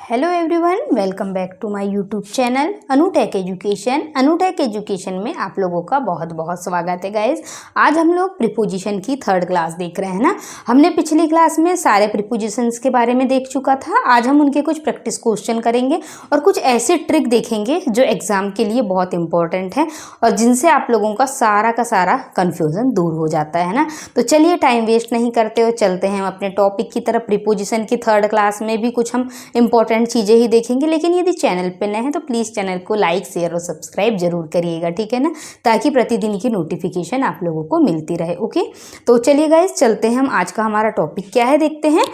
Hello everyone, welcome back to my YouTube channel Anutech education. Anutech education में आप लोगों का बहुत बहुत स्वागत है गाइज। आज हम लोग प्रीपोजिशन की थर्ड क्लास देख रहे हैं ना। हमने पिछली क्लास में सारे प्रीपोजिशंस के बारे में देख चुका था। आज हम उनके कुछ प्रैक्टिस क्वेश्चन करेंगे और कुछ ऐसे ट्रिक देखेंगे जो एग्जाम के लिए बहुत इंपॉर्टेंट है और जिनसे आप लोगों का सारा कन्फ्यूज़न दूर हो जाता है ना। तो चलिए टाइम वेस्ट नहीं करते हो, चलते हैं हम अपने टॉपिक की तरफ। प्रीपोजिशन की थर्ड क्लास में भी कुछ हम इंपॉर्टेंट चीज़ें ही देखेंगे, लेकिन यदि चैनल पे नए हैं तो प्लीज़ चैनल को लाइक शेयर और सब्सक्राइब जरूर करिएगा, ठीक है ना, ताकि प्रतिदिन की नोटिफिकेशन आप लोगों को मिलती रहे। ओके, तो चलिए गाइस चलते हैं हम। आज का हमारा टॉपिक क्या है देखते हैं।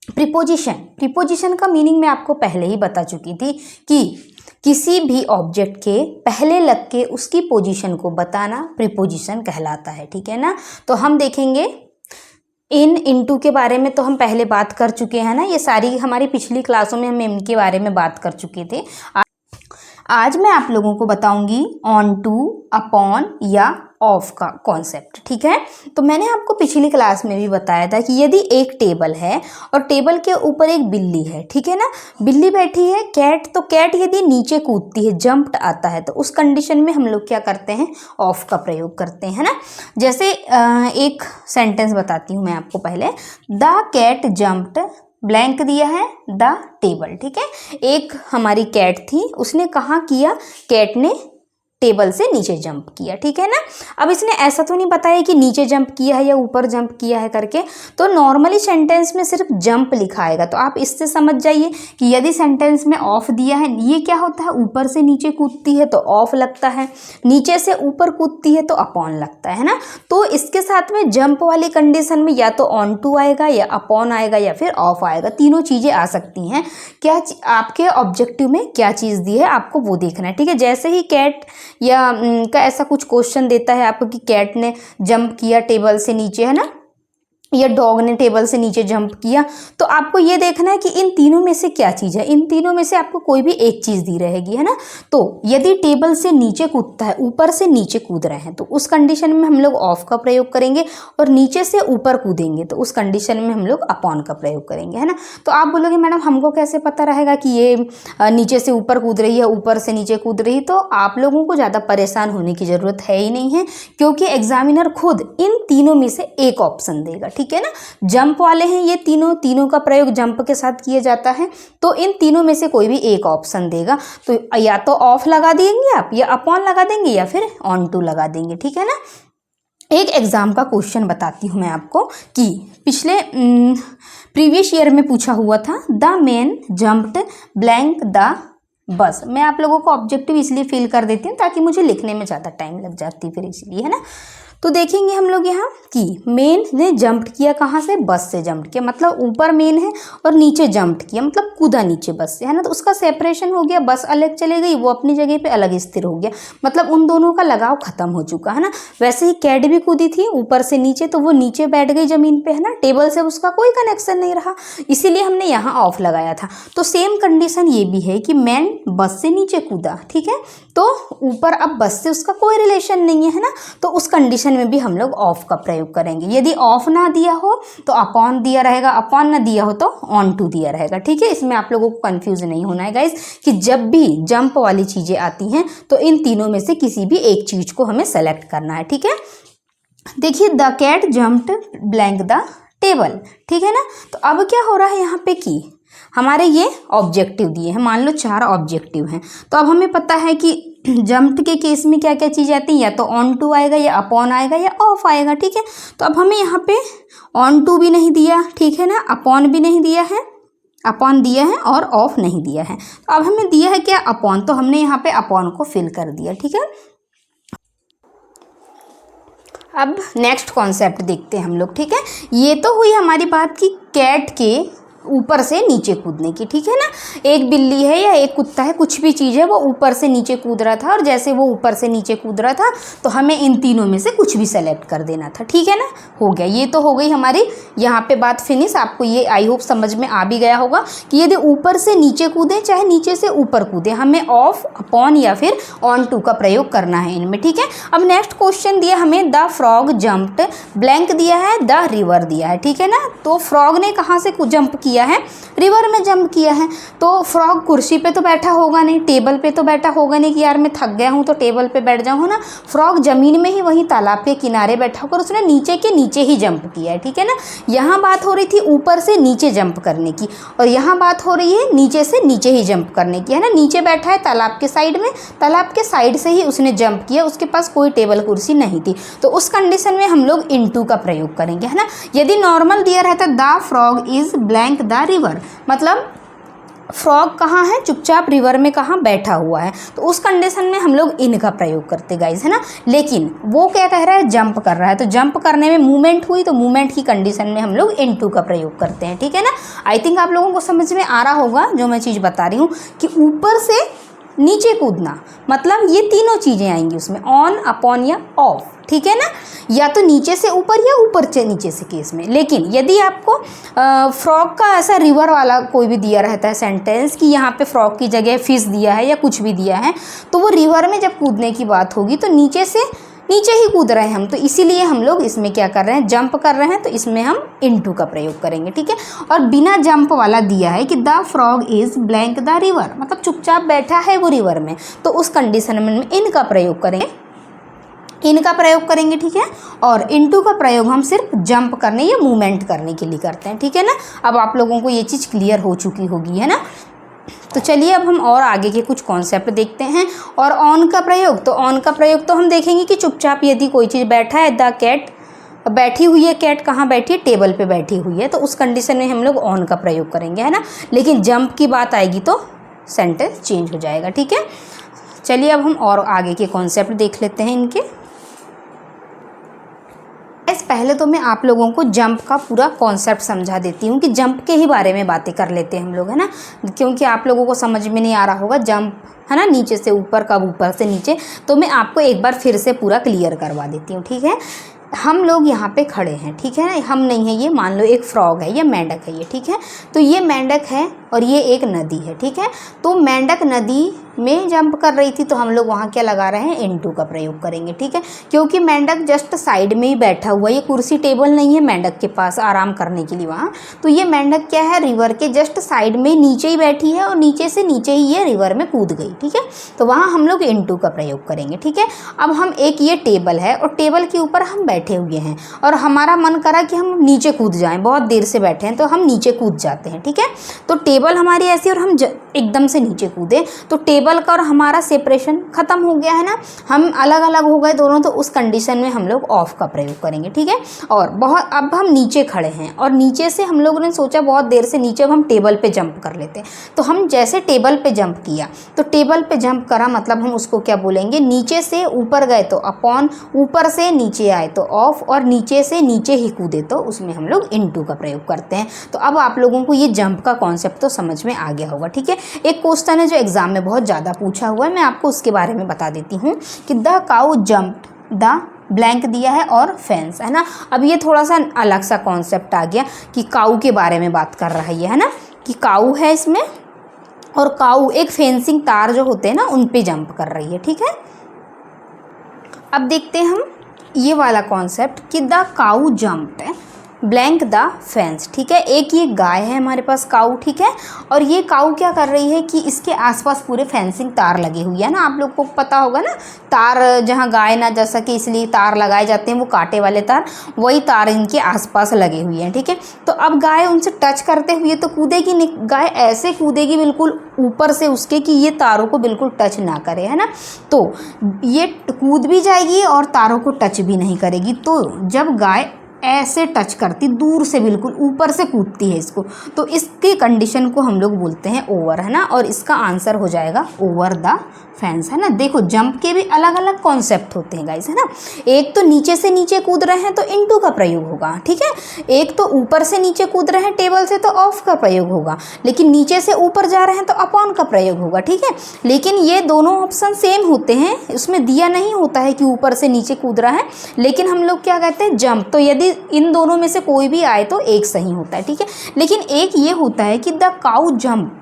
प्रीपोजिशन का मीनिंग मैं आपको पहले ही बता चुकी थी कि किसी भी ऑब्जेक्ट के पहले लग के उसकी पोजीशन को बताना प्रीपोजिशन कहलाता है, ठीक है ना। तो हम देखेंगे इनटू के बारे में तो हम पहले बात कर चुके हैं ना। ये सारी हमारी पिछली क्लासों में हम इनके बारे में बात कर चुके थे। आज मैं आप लोगों को बताऊंगी ऑन टू, अपॉन या ऑफ का कॉन्सेप्ट, ठीक है। तो मैंने आपको पिछली क्लास में भी बताया था कि यदि एक टेबल है और टेबल के ऊपर एक बिल्ली है, ठीक है ना, बिल्ली बैठी है, कैट, तो कैट यदि नीचे कूदती है, जंप्ड आता है, तो उस कंडीशन में हम लोग क्या करते हैं, ऑफ का प्रयोग करते हैं ना। जैसे एक सेंटेंस बताती हूँ मैं आपको पहले। द कैट जंप्ड, ब्लैंक दिया है, द टेबल, ठीक है। एक हमारी कैट थी, उसने कहाँ किया, कैट ने टेबल से नीचे जंप किया, ठीक है ना। अब इसने ऐसा तो नहीं बताया कि नीचे जंप किया है या ऊपर जंप किया है करके, तो नॉर्मली सेंटेंस में सिर्फ जंप लिखा आएगा। तो आप इससे समझ जाइए कि यदि सेंटेंस में ऑफ दिया है, ये क्या होता है, ऊपर से नीचे कूदती है तो ऑफ लगता है, नीचे से ऊपर कूदती है तो अपॉन लगता है ना। तो इसके साथ में जंप वाली कंडीशन में या तो ऑन टू आएगा या अपॉन आएगा या फिर ऑफ आएगा, तीनों चीज़ें आ सकती हैं। क्या आपके ऑब्जेक्टिव में क्या चीज़ दी है आपको वो देखना है, ठीक है। जैसे ही कैट या का ऐसा कुछ क्वेश्चन देता है आपको कि कैट ने जंप किया टेबल से नीचे, है ना, या डॉग ने टेबल से नीचे जंप किया, तो आपको ये देखना है कि इन तीनों में से क्या चीज़ है। इन तीनों में से आपको कोई भी एक चीज़ दी रहेगी, है ना। तो यदि टेबल से नीचे कूदता है, ऊपर से नीचे कूद रहे हैं, तो उस कंडीशन में हम लोग ऑफ का प्रयोग करेंगे, और नीचे से ऊपर कूदेंगे तो उस कंडीशन में हम लोग अपॉन का प्रयोग करेंगे, है ना। तो आप बोलोगे मैडम हमको कैसे पता रहेगा कि ये नीचे से ऊपर कूद रही है, ऊपर से नीचे कूद रही है। तो आप लोगों को ज़्यादा परेशान होने की ज़रूरत है ही नहीं है, क्योंकि एग्जामिनर खुद इन तीनों में से एक ऑप्शन देगा, ठीक है ना। जंप वाले हैं ये तीनों का प्रयोग जंप के साथ किया जाता है, तो इन तीनों में से कोई भी एक ऑप्शन देगा। तो या तो ऑफ लगा देंगे आप, या अपॉन लगा देंगे, या फिर ऑन टू लगा देंगे, ठीक है ना। एक एग्जाम का क्वेश्चन बताती हूँ मैं आपको कि पिछले प्रीवियस ईयर में पूछा हुआ था, the man jumped blank the bus. मैं आप लोगों को ऑब्जेक्टिव इसलिए फिल कर देती हूँ ताकि मुझे लिखने में ज़्यादा टाइम लग जाती फिर, इसलिए, है ना। तो देखेंगे हम लोग यहाँ कि मेन ने जंप किया कहाँ से, बस से जंप किया, मतलब ऊपर मेन है और नीचे जंप किया, मतलब कूदा नीचे बस से, है ना। तो उसका सेपरेशन हो गया, बस अलग चले गई, वो अपनी जगह पे अलग स्थिर हो गया, मतलब उन दोनों का लगाव खत्म हो चुका, है ना। वैसे ही कैट भी कूदी थी ऊपर से नीचे, तो वो नीचे बैठ गई ज़मीन पे, है ना, टेबल से उसका कोई कनेक्शन नहीं रहा, इसीलिए हमने यहाँ ऑफ लगाया था। तो सेम कंडीशन ये भी है कि मैन बस से नीचे कूदा, ठीक है, तो ऊपर अब बस से उसका कोई रिलेशन नहीं है ना। तो उस कंडीशन में भी हम लोग ऑफ का प्रयोग करेंगे। यदि ऑफ ना दिया हो तो अपॉन दिया रहेगा, अपॉन ना दिया हो तो ऑन टू दिया रहेगा, ठीक है। इसमें आप लोगों को कंफ्यूज नहीं होना है गाइस कि जब भी जंप वाली चीज़ें आती हैं तो इन तीनों में से किसी भी एक चीज़ को हमें सेलेक्ट करना है, ठीक है। देखिए, the cat jumped blank the table, ठीक है ना। तो अब क्या हो रहा है यहाँ पे कि हमारे ये ऑब्जेक्टिव दिए हैं, मान लो 4 ऑब्जेक्टिव हैं। तो अब हमें पता है कि जंप के केस में क्या क्या चीज़ आती है, या तो ऑन टू आएगा, या अपॉन आएगा, या ऑफ आएगा, ठीक है। तो अब हमें यहाँ पे ऑन टू भी नहीं दिया, ठीक है ना, अपॉन भी नहीं दिया है, अपॉन दिया है और ऑफ नहीं दिया है। तो अब हमें दिया है क्या, अपॉन, तो हमने यहाँ पे अपॉन को फिल कर दिया, ठीक है। अब नेक्स्ट कॉन्सेप्ट देखते हैं हम लोग, ठीक है। ये तो हुई हमारी बात की कैट के ऊपर से नीचे कूदने की, ठीक है ना। एक बिल्ली है या एक कुत्ता है, कुछ भी चीज़ है, वो ऊपर से नीचे कूद रहा था, और जैसे वो ऊपर से नीचे कूद रहा था तो हमें इन तीनों में से कुछ भी सेलेक्ट कर देना था, ठीक है ना। हो गया, ये तो हो गई हमारी यहाँ पे बात फिनिश। आपको ये आई होप समझ में आ भी गया होगा कि यदि ऊपर से नीचे कूदे चाहे नीचे से ऊपर कूदे, हमें ऑफ, अपॉन या फिर ऑन टू का प्रयोग करना है इनमें, ठीक है। अब नेक्स्ट क्वेश्चन दिया हमें, द फ्रॉग जंप्ड ब्लैंक दिया है, द रिवर दिया है, ठीक है ना। तो फ्रॉग ने कहाँ से जंप किया, किया है, रिवर में जंप किया है। तो फ्रॉग कुर्सी पे तो बैठा होगा नहीं, टेबल पे तो बैठा होगा नहीं कि यार मैं थक गया हूँ तो टेबल पे बैठ जाऊँ ना। फ्रॉग ज़मीन में ही वहीं तालाब के किनारे बैठा होकर उसने नीचे के नीचे ही जंप किया है, ठीक है ना। यहाँ बात हो रही थी ऊपर से नीचे जंप करने की, और यहाँ बात हो रही है नीचे से नीचे ही जंप करने की, है ना। नीचे बैठा है तालाब के साइड में, तालाब के साइड से ही उसने जंप किया, उसके पास कोई टेबल कुर्सी नहीं थी। तो उस कंडीशन में हम लोग इनटू का प्रयोग करेंगे, है ना। यदि नॉर्मल दिया रहता the frog is blank the river, मतलब फ्रॉग कहाँ है, चुपचाप रिवर में कहाँ बैठा हुआ है, तो उस कंडीशन में हम लोग इन का प्रयोग करते गाइज, है ना। लेकिन वो क्या कह रहा है, जंप कर रहा है, तो जंप करने में मूवमेंट हुई, तो मूवमेंट की कंडीशन में हम लोग इनटू का प्रयोग करते हैं, ठीक है ना। आई थिंक आप लोगों को समझ में आ रहा होगा जो मैं चीज़ बता रही हूँ कि ऊपर से नीचे कूदना, मतलब ये तीनों चीज़ें आएंगी उसमें, ऑन, अपॉन या ऑफ, ठीक है ना। या तो नीचे से ऊपर या ऊपर से नीचे से केस में। लेकिन यदि आपको फ्रॉग का ऐसा रिवर वाला कोई भी दिया रहता है सेंटेंस कि यहाँ पे फ्रॉग की जगह फिश दिया है या कुछ भी दिया है, तो वो रिवर में जब कूदने की बात होगी तो नीचे से नीचे ही कूद रहे हैं हम, तो इसीलिए हम लोग इसमें क्या कर रहे हैं, जंप कर रहे हैं, तो इसमें हम इनटू का प्रयोग करेंगे, ठीक है। और बिना जंप वाला दिया है कि the frog is blank the river, मतलब चुपचाप बैठा है वो रिवर में, तो उस कंडीशन में इनका प्रयोग करेंगे, इनका प्रयोग करेंगे, ठीक है। और इनटू का प्रयोग हम सिर्फ जंप करने या मूवमेंट करने के लिए करते हैं, ठीक है ना। अब आप लोगों को ये चीज़ क्लियर हो चुकी होगी, है ना। तो चलिए अब हम और आगे के कुछ कॉन्सेप्ट देखते हैं। और ऑन का प्रयोग, तो ऑन का प्रयोग तो हम देखेंगे कि चुपचाप यदि कोई चीज़ बैठा है, द कैट बैठी हुई है, कैट कहाँ बैठी है, टेबल पे बैठी हुई है, तो उस कंडीशन में हम लोग ऑन का प्रयोग करेंगे, है ना। लेकिन जंप की बात आएगी तो सेंटेंस चेंज हो जाएगा, ठीक है। चलिए अब हम और आगे के कॉन्सेप्ट देख लेते हैं इनके। पहले तो मैं आप लोगों को जंप का पूरा कॉन्सेप्ट समझा देती हूँ कि जंप के ही बारे में बातें कर लेते हैं हम लोग, है ना, क्योंकि आप लोगों को समझ में नहीं आ रहा होगा जंप, है ना, नीचे से ऊपर कब ऊपर से नीचे, तो मैं आपको एक बार फिर से पूरा क्लियर करवा देती हूँ, ठीक है। हम लोग यहाँ पे खड़े हैं, ठीक है ना, हम नहीं है, ये मान लो एक फ्रॉग है या मेंढक है ये, ठीक है। तो ये मेंढक है और ये एक नदी है, ठीक है। तो मेंढक नदी में जंप कर रही थी, तो हम लोग वहाँ क्या लगा रहे हैं, इनटू का प्रयोग करेंगे, ठीक है। क्योंकि मेंढक जस्ट साइड में ही बैठा हुआ है, ये कुर्सी टेबल नहीं है मेंढक के पास आराम करने के लिए वहाँ, तो ये मेंढक क्या है, रिवर के जस्ट साइड में नीचे ही बैठी है और नीचे से नीचे ही ये रिवर में कूद गई, ठीक है। तो वहाँ हम लोग इनटू का प्रयोग करेंगे, ठीक है। अब हम एक ये टेबल है और टेबल के ऊपर हम बैठे हुए हैं और हमारा मन करा कि हम नीचे कूद जाएं, बहुत देर से बैठे हैं तो हम नीचे कूद जाते हैं, ठीक है। तो टेबल हमारी ऐसी और हम एकदम से नीचे कूदे, तो टेबल का और हमारा सेपरेशन खत्म हो गया, है ना, हम अलग अलग हो गए दोनों, तो उस कंडीशन में हम लोग ऑफ का प्रयोग करेंगे, ठीक है। और बहुत अब हम नीचे खड़े हैं और नीचे से हम लोगों ने सोचा बहुत देर से नीचे, अब हम टेबल पे जंप कर लेते हैं, तो हम जैसे टेबल पे जंप किया, तो टेबल पे जंप करा मतलब हम उसको क्या बोलेंगे, नीचे से ऊपर गए तो अपॉन, ऊपर से नीचे आए तो ऑफ, और नीचे से नीचे ही कूदे तो उसमें हम लोग इनटू का प्रयोग करते हैं। तो अब आप लोगों को ये जंप का कॉन्सेप्ट तो समझ में आ गया होगा, ठीक है। एक क्वेश्चन है जो एग्जाम में बहुत ज़्यादा पूछा हुआ है, मैं आपको उसके बारे में बता देती हूँ कि the cow jump the blank दिया है और फेंस, है ना। अब ये थोड़ा सा अलग सा कॉन्सेप्ट आ गया कि काऊ के बारे में बात कर रहा है ये, है ना, कि काऊ है इसमें और काऊ एक फेंसिंग तार जो होते हैं ना उन पे जंप कर रही है, ठीक है। अब देखते हैं हम ये वाला कॉन्सेप्ट कि द काऊ जंप्ड है ब्लैंक द फेंस, ठीक है। एक ये गाय है हमारे पास काऊ, ठीक है, और ये काऊ क्या कर रही है कि इसके आसपास पूरे फेंसिंग तार लगे हुए हैं ना, आप लोग को पता होगा ना, तार जहाँ गाय ना जा सके इसलिए तार लगाए जाते हैं, वो कांटे वाले तार, वही तार इनके आसपास लगे हुए हैं, ठीक है। तो अब गाय उनसे टच करते हुए तो कूदेगी नहीं, गाय ऐसे कूदेगी बिल्कुल ऊपर से उसके कि ये तारों को बिल्कुल टच ना करे, है ना। तो ये कूद भी जाएगी और तारों को टच भी नहीं करेगी। तो जब गाय ऐसे टच करती, दूर से बिल्कुल ऊपर से कूदती है इसको, तो इसके कंडीशन को हम लोग बोलते हैं ओवर, है ना। और इसका आंसर हो जाएगा ओवर द फेंस, है ना। देखो जंप के भी अलग अलग कॉन्सेप्ट होते हैं गाइस, है ना। एक तो नीचे से नीचे कूद रहे हैं तो इनटू का प्रयोग होगा, ठीक है। एक तो ऊपर से नीचे कूद रहे हैं टेबल से तो ऑफ का प्रयोग होगा, लेकिन नीचे से ऊपर जा रहे हैं तो अपॉन का प्रयोग होगा, ठीक है। लेकिन ये दोनों ऑप्शन सेम होते हैं, उसमें दिया नहीं होता है कि ऊपर से नीचे कूद रहा है, लेकिन हम लोग क्या कहते हैं जंप। तो यदि इन दोनों में से कोई भी आए तो एक सही होता है, ठीक है। लेकिन एक ये होता है कि the cow jump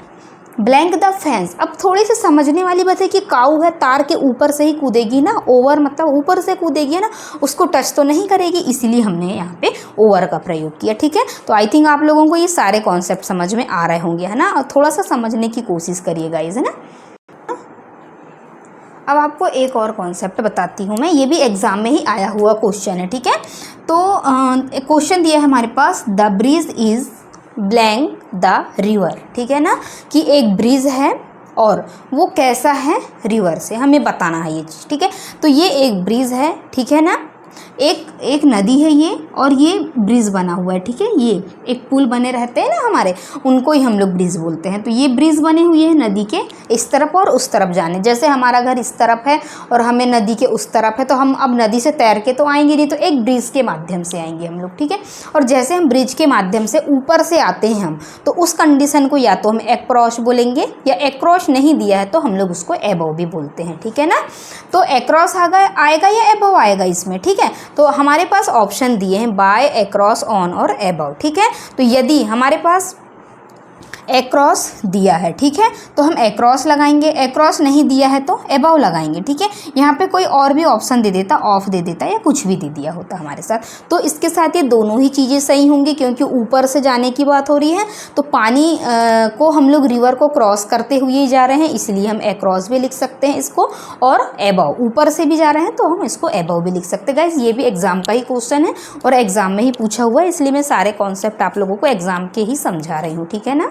blank the fence. अब थोड़ी सी समझने वाली बात है कि काऊ है, तार के ऊपर से ही कूदेगी ना, ओवर मतलब ऊपर से कूदेगी है ना, उसको टच तो नहीं करेगी, इसीलिए हमने यहाँ पे ओवर का प्रयोग किया। ठीक है, तो आई थिंक आप लोगों को ये सारे कॉन्सेप्ट समझ में आ रहे होंगे, है ना, और थोड़ा सा समझने की कोशिश करिए गाइज, है ना। अब आपको एक और कॉन्सेप्ट बताती हूँ मैं, ये भी एग्जाम में ही आया हुआ क्वेश्चन है। ठीक है, तो एक क्वेश्चन दिया है हमारे पास, the bridge is blank the river. ठीक है ना, कि एक ब्रिज है और वो कैसा है, रिवर से, हमें बताना है ये चीज़। ठीक है, तो ये एक ब्रिज है, ठीक है ना, एक नदी है ये, और ये ब्रिज बना हुआ है। ठीक है, ये एक पुल बने रहते हैं ना हमारे, उनको ही हम लोग ब्रिज बोलते हैं। तो ये ब्रिज बने हुए हैं नदी के इस तरफ और उस तरफ जाने, जैसे हमारा घर इस तरफ है और हमें नदी के उस तरफ है, तो हम अब नदी से तैर के तो आएंगे नहीं, तो एक ब्रिज के माध्यम से आएंगे हम लोग। ठीक है, और जैसे हम ब्रिज के माध्यम से ऊपर से आते हैं हम, तो उस कंडीशन को या तो हम एक्रॉस बोलेंगे, या एक्रॉस नहीं दिया है तो हम लोग उसको एबव भी बोलते हैं। ठीक है ना, तो एक्रॉस आएगा या एबव आएगा इसमें। ठीक है, तो हमारे पास ऑप्शन दिए हैं बाय, अक्रॉस, ऑन और एबव। ठीक है, तो यदि हमारे पास एक्रॉस दिया है, ठीक है, तो हम एक्रॉस लगाएंगे, एक्रॉस नहीं दिया है तो एबव लगाएंगे। ठीक है, यहाँ पे कोई और भी ऑप्शन दे देता, ऑफ दे देता या कुछ भी दे दिया होता हमारे साथ, तो इसके साथ ये दोनों ही चीज़ें सही होंगी, क्योंकि ऊपर से जाने की बात हो रही है, तो पानी को हम लोग रिवर को क्रॉस करते हुए ही जा रहे हैं, इसलिए हम एक्रॉस भी लिख सकते हैं इसको, और एबव ऊपर से भी जा रहे हैं तो हम इसको एबव भी लिख सकते हैं। गाइस, ये भी एग्जाम का ही क्वेश्चन है और एग्जाम में ही पूछा हुआ है, इसलिए मैं सारे कॉन्सेप्ट आप लोगों को एग्जाम के ही समझा रही हूँ। ठीक है ना,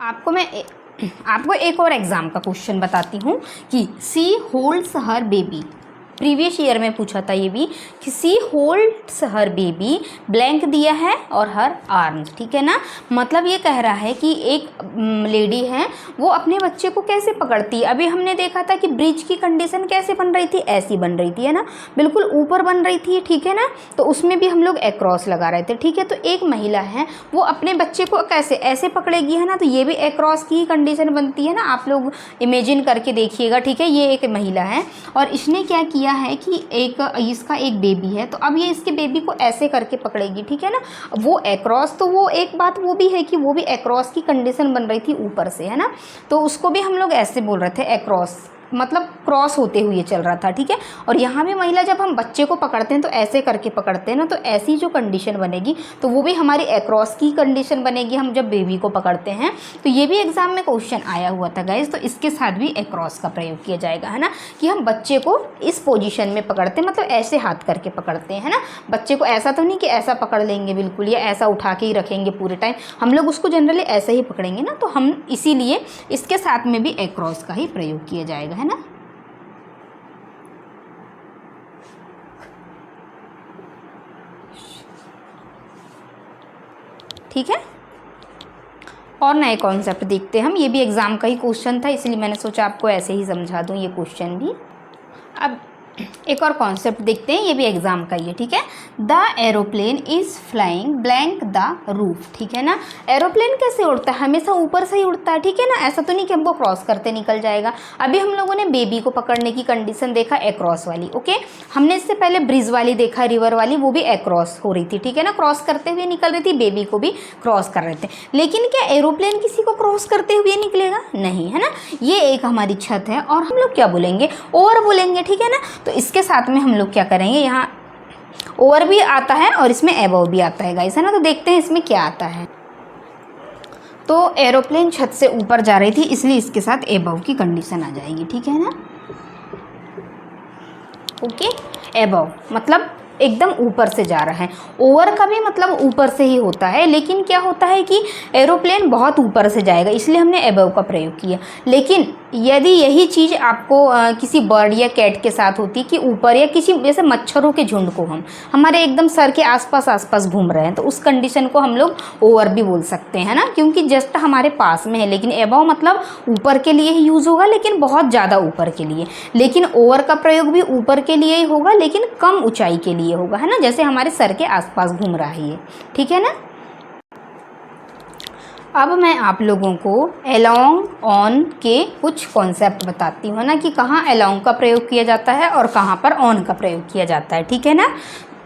आपको एक और एग्जाम का क्वेश्चन बताती हूँ कि सी होल्ड्स हर बेबी। प्रीवियस ईयर में पूछा था ये भी, कि सी होल्ड्स हर बेबी, ब्लैंक दिया है और हर आर्म्स। ठीक है ना, मतलब ये कह रहा है कि एक लेडी है, वो अपने बच्चे को कैसे पकड़ती है। अभी हमने देखा था कि ब्रिज की कंडीशन कैसे बन रही थी, ऐसी बन रही थी, है ना, बिल्कुल ऊपर बन रही थी। ठीक है ना, तो उसमें भी हम लोग एक्रॉस लगा रहे थे। ठीक है, तो एक महिला है, वो अपने बच्चे को कैसे ऐसे पकड़ेगी, है ना, तो ये भी एक्रॉस की कंडीशन बनती है ना, आप लोग इमेजिन करके देखिएगा। ठीक है, ये एक महिला है और इसने क्या किया है कि इसका एक बेबी है, तो अब ये इसके बेबी को ऐसे करके पकड़ेगी। ठीक है ना, वो एक्रॉस, तो वो एक बात वो भी है कि वो भी एक्रॉस की कंडीशन बन रही थी ऊपर से, है ना, तो उसको भी हम लोग ऐसे बोल रहे थे, एक्रॉस मतलब क्रॉस होते हुए चल रहा था। ठीक है, और यहाँ भी महिला जब हम बच्चे को पकड़ते हैं तो ऐसे करके पकड़ते हैं ना, तो ऐसी जो कंडीशन बनेगी तो वो भी हमारी एक्रॉस की कंडीशन बनेगी हम जब बेबी को पकड़ते हैं। तो ये भी एग्जाम में क्वेश्चन आया हुआ था गाइज, तो इसके साथ भी एक्रॉस का प्रयोग किया जाएगा, है ना, कि हम बच्चे को इस पोजिशन में पकड़ते हैं, मतलब ऐसे हाथ करके पकड़ते हैं, है ना, बच्चे को ऐसा तो नहीं कि ऐसा पकड़ लेंगे बिल्कुल, या ऐसा उठा के ही रखेंगे पूरे टाइम, हम लोग उसको जनरली ऐसे ही पकड़ेंगे ना, तो हम इसीलिए इसके साथ में भी एक्रॉस का ही प्रयोग किया जाएगा, है ना। ठीक है, और नए कॉन्सेप्ट देखते हैं हम, ये भी एग्जाम का ही क्वेश्चन था, इसलिए मैंने सोचा आपको ऐसे ही समझा दूं ये क्वेश्चन भी। अब एक और कॉन्सेप्ट देखते हैं, ये भी एग्जाम का ही है। ठीक है, the aeroplane is flying blank the roof. ठीक है ना, एरोप्लेन कैसे उड़ता है, हमेशा ऊपर से ही उड़ता है। ठीक है ना, ऐसा तो नहीं कि हमको क्रॉस करते निकल जाएगा। अभी हम लोगों ने बेबी को पकड़ने की कंडीशन देखा एक्रॉस वाली, ओके, हमने इससे पहले ब्रिज वाली देखा, रिवर वाली, वो भी एक्रॉस हो रही थी। ठीक है ना, क्रॉस करते हुए निकल रही थी, बेबी को भी क्रॉस कर रहे थे। लेकिन क्या एरोप्लेन किसी को क्रॉस करते हुए निकलेगा, नहीं, है ना, ये एक हमारी छत है और हम लोग क्या बोलेंगे, ओवर बोलेंगे। ठीक है ना, तो इसके साथ में हम लोग क्या करेंगे, यहाँ ओवर भी आता है और इसमें एबव भी आता है गाइस, है ना, तो देखते हैं इसमें क्या आता है। तो एरोप्लेन छत से ऊपर जा रही थी, इसलिए इसके साथ एबव की कंडीशन आ जाएगी। ठीक है ना, ओके, एबव मतलब एकदम ऊपर से जा रहा है। ओवर का भी मतलब ऊपर से ही होता है, लेकिन क्या होता है कि एरोप्लेन बहुत ऊपर से जाएगा, इसलिए हमने एबव का प्रयोग किया। लेकिन यदि यही चीज़ आपको किसी बर्ड या कैट के साथ होती कि ऊपर, या किसी जैसे मच्छरों के झुंड को हम हमारे एकदम सर के आसपास घूम रहे हैं, तो उस कंडीशन को हम लोग ओवर भी बोल सकते हैं ना, क्योंकि जस्ट हमारे पास में है। लेकिन एबव मतलब ऊपर के लिए ही यूज़ होगा, लेकिन बहुत ज़्यादा ऊपर के लिए। लेकिन ओवर का प्रयोग भी ऊपर के लिए ही होगा, लेकिन कम ऊंचाई के लिए होगा, है ना, जैसे हमारे सर के आसपास घूम रहा है ये। ठीक है ना, अब मैं आप लोगों को अलोंग ऑन के कुछ कॉन्सेप्ट बताती हूँ ना, कि कहाँ अलोंग का प्रयोग किया जाता है और कहाँ पर ऑन का प्रयोग किया जाता है। ठीक है ना,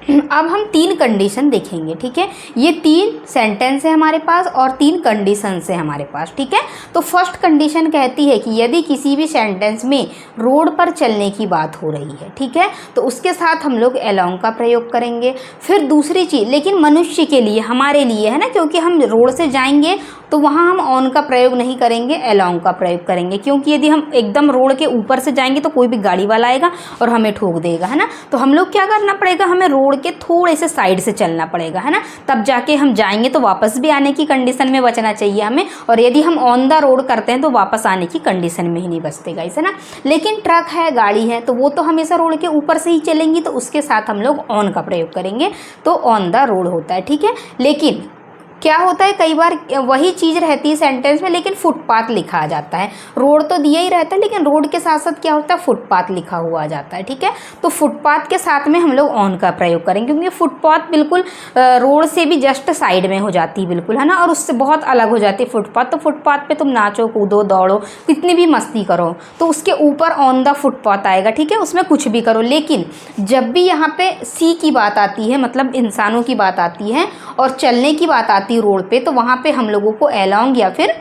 अब हम 3 कंडीशन देखेंगे, ठीक है। ये 3 सेंटेंस है हमारे पास और 3 कंडीशंस है हमारे पास, ठीक है। तो फर्स्ट कंडीशन कहती है कि यदि किसी भी सेंटेंस में रोड पर चलने की बात हो रही है, ठीक है, तो उसके साथ हम लोग अलोंग का प्रयोग करेंगे। फिर दूसरी चीज़, लेकिन मनुष्य के लिए, हमारे लिए है ना, क्योंकि हम रोड से जाएंगे तो वहाँ हम ऑन का प्रयोग नहीं करेंगे, अलोंग का प्रयोग करेंगे, क्योंकि यदि हम एकदम रोड के ऊपर से जाएंगे तो कोई भी गाड़ी वाला आएगा और हमें ठोक देगा, है ना। तो हम लोग क्या करना पड़ेगा, हमें रोड के थोड़े से साइड से चलना पड़ेगा, है ना, तब जाके हम जाएंगे। तो वापस भी आने की कंडीशन में बचना चाहिए हमें, और यदि हम ऑन द रोड करते हैं तो वापस आने की कंडीशन में ही नहीं बचते गाइस, है ना। लेकिन ट्रक है, गाड़ी है, तो वो तो हमेशा रोड के ऊपर से ही चलेंगी, तो उसके साथ हम लोग ऑन का प्रयोग करेंगे, तो ऑन द रोड होता है, ठीक है। लेकिन क्या होता है, कई बार वही चीज़ रहती है सेंटेंस में, लेकिन फुटपाथ लिखा आ जाता है। रोड तो दिया ही रहता है, लेकिन रोड के साथ साथ क्या होता है, फुटपाथ लिखा हुआ आ जाता है, ठीक है। तो फुटपाथ के साथ में हम लोग ऑन का प्रयोग करेंगे, क्योंकि फुटपाथ बिल्कुल रोड से भी जस्ट साइड में हो जाती है, बिल्कुल, है ना, और उससे बहुत अलग हो जाती है फुटपाथ। तो फुटपाथ पे तुम नाचो, कूदो, दौड़ो, कितनी भी मस्ती करो, तो उसके ऊपर ऑन द फुटपाथ आएगा, ठीक है, उसमें कुछ भी करो। लेकिन जब भी यहाँ पे सी की बात आती है, मतलब इंसानों की बात आती है और चलने की बात आती है रोड पे, तो वहाँ पे हम लोगों को अलोंग या फिर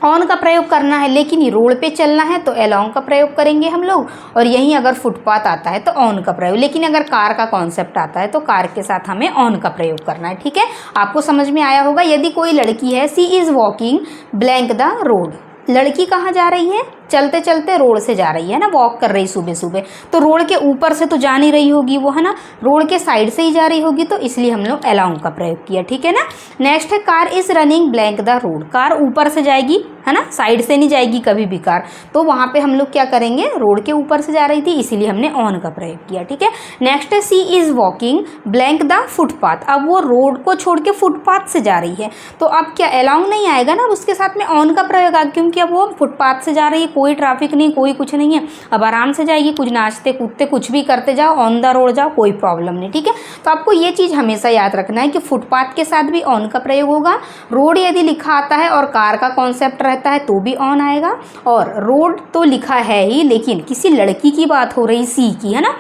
ऑन का प्रयोग करना है। लेकिन ये रोड पे चलना है तो अलोंग का प्रयोग करेंगे हम लोग, और यहीं अगर फुटपाथ आता है तो ऑन का प्रयोग। लेकिन अगर कार का कॉन्सेप्ट आता है तो कार के साथ हमें ऑन का प्रयोग करना है, ठीक है। आपको समझ में आया होगा। यदि कोई लड़की है, she is walking blank the road, लड़की कहाँ जा रही है, चलते चलते रोड से जा रही है ना, वॉक कर रही सुबह सुबह, तो रोड के ऊपर से तो जा नहीं रही होगी वो, है ना, रोड के साइड से ही जा रही होगी, तो इसलिए हम लोग अलोंग का प्रयोग किया, ठीक है ना। नेक्स्ट है car is running blank the road, car ऊपर से जाएगी, है ना, साइड से नहीं जाएगी कभी भी कार, तो वहाँ पे हम लोग क्या करेंगे, रोड के ऊपर से जा रही थी, इसीलिए हमने ऑन का प्रयोग किया, ठीक है। नेक्स्ट है she is walking blank the footpath, अब वो रोड को छोड़ के फुटपाथ से जा रही है, तो अब क्या अलोंग नहीं आएगा ना, उसके साथ में ऑन का प्रयोग आएगा, क्योंकि अब वो फुटपाथ से जा रही है, कोई ट्रैफिक नहीं, कोई कुछ नहीं है, अब आराम से जाएगी, कुछ नाचते कूदते कुछ भी करते जाओ, ऑन द रोड जाओ, कोई प्रॉब्लम नहीं, ठीक है। तो आपको ये चीज़ हमेशा याद रखना है कि फुटपाथ के साथ भी ऑन का प्रयोग होगा। रोड यदि लिखा आता है और कार का कॉन्सेप्ट रहता है तो भी ऑन आएगा, और रोड तो लिखा है ही, लेकिन किसी लड़की की बात हो रही, सी की, है ना,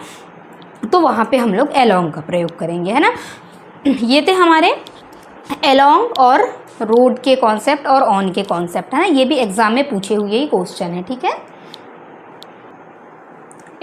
तो वहाँ पे हम लोग अलोंग का प्रयोग करेंगे, है ना। ये थे हमारे अलोंग और रोड के कॉन्सेप्ट और ऑन के कॉन्सेप्ट, है ना, ये भी एग्जाम में पूछे हुए ही क्वेश्चन है, ठीक है।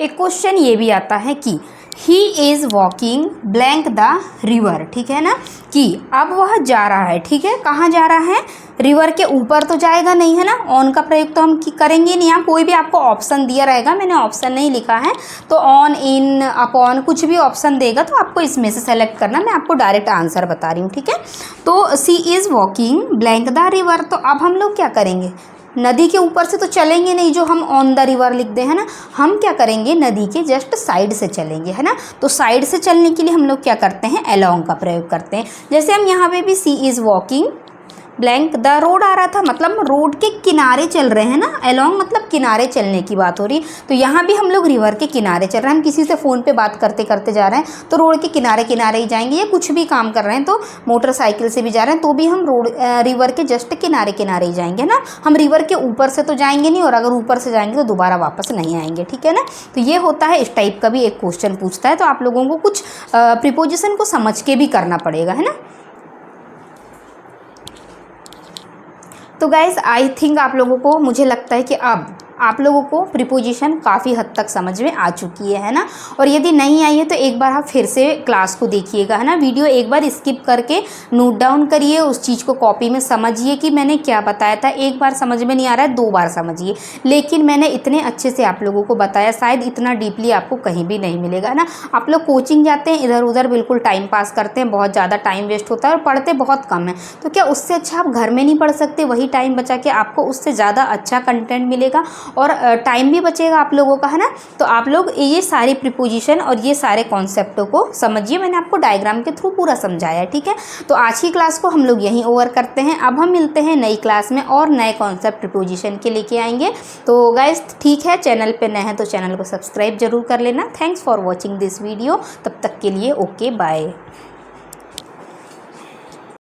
एक क्वेश्चन ये भी आता है कि he is walking blank the river, ठीक है ना, कि अब वह जा रहा है, ठीक है, कहाँ जा रहा है, रिवर के ऊपर तो जाएगा नहीं, है ना, ऑन का प्रयोग तो हम करेंगे नहीं। यहाँ कोई भी आपको ऑप्शन दिया रहेगा, मैंने ऑप्शन नहीं लिखा है, तो ऑन, इन, अपॉन, कुछ भी ऑप्शन देगा तो आपको इसमें से सेलेक्ट करना, मैं आपको डायरेक्ट आंसर बता रही हूँ, ठीक है। तो she is walking blank the river, तो अब हम लोग क्या करेंगे, नदी के ऊपर से तो चलेंगे नहीं, जो हम ऑन द रिवर लिख दे, है ना, हम क्या करेंगे, नदी के जस्ट साइड से चलेंगे, है ना। तो साइड से चलने के लिए हम लोग क्या करते हैं, अलोंग का प्रयोग करते हैं। जैसे हम यहाँ पे भी she is walking blank the road आ रहा था, मतलब रोड के किनारे चल रहे हैं ना, अलोंग मतलब किनारे चलने की बात हो रही, तो यहाँ भी हम लोग रिवर के किनारे चल रहे हैं। हम किसी से फ़ोन पे बात करते करते जा रहे हैं तो रोड के किनारे किनारे ही जाएंगे, या कुछ भी काम कर रहे हैं तो मोटरसाइकिल से भी जा रहे हैं तो भी हम रिवर के जस्ट किनारे किनारे ही जाएंगे ना, हम रिवर के ऊपर से तो जाएंगे नहीं, और अगर ऊपर से जाएंगे तो दोबारा वापस नहीं आएंगे, ठीक है ना। तो ये होता है, इस टाइप का भी एक क्वेश्चन पूछता है, तो आप लोगों को कुछ प्रीपोजिशन को समझ के भी करना पड़ेगा, है ना। तो गाइज़ आई थिंक आप लोगों को, मुझे लगता है कि अब आप लोगों को प्रीपोजिशन काफ़ी हद तक समझ में आ चुकी है ना। और यदि नहीं आई है तो एक बार आप फिर से क्लास को देखिएगा, है ना, वीडियो एक बार स्किप करके नोट डाउन करिए, उस चीज़ को कॉपी में समझिए कि मैंने क्या बताया था। एक बार समझ में नहीं आ रहा है, 2 बार समझिए, लेकिन मैंने इतने अच्छे से आप लोगों को बताया, शायद इतना डीपली आपको कहीं भी नहीं मिलेगा ना। आप लोग कोचिंग जाते हैं, इधर उधर बिल्कुल टाइम पास करते हैं, बहुत ज़्यादा टाइम वेस्ट होता है और पढ़ते बहुत कम है, तो क्या उससे अच्छा आप घर में नहीं पढ़ सकते, वही टाइम बचा के आपको उससे ज़्यादा अच्छा कंटेंट मिलेगा और टाइम भी बचेगा आप लोगों का, है ना। तो आप लोग ये सारी प्रीपोजिशन और ये सारे कॉन्सेप्टों को समझिए, मैंने आपको डायग्राम के थ्रू पूरा समझाया, ठीक है। तो आज की क्लास को हम लोग यहीं ओवर करते हैं, अब हम मिलते हैं नई क्लास में और नए कॉन्सेप्ट प्रीपोजिशन के लेके आएंगे। तो गाइस ठीक है, चैनल पे नए हैं तो चैनल को सब्सक्राइब जरूर कर लेना। Thanks for watching this video, तब तक के लिए ओके बाय।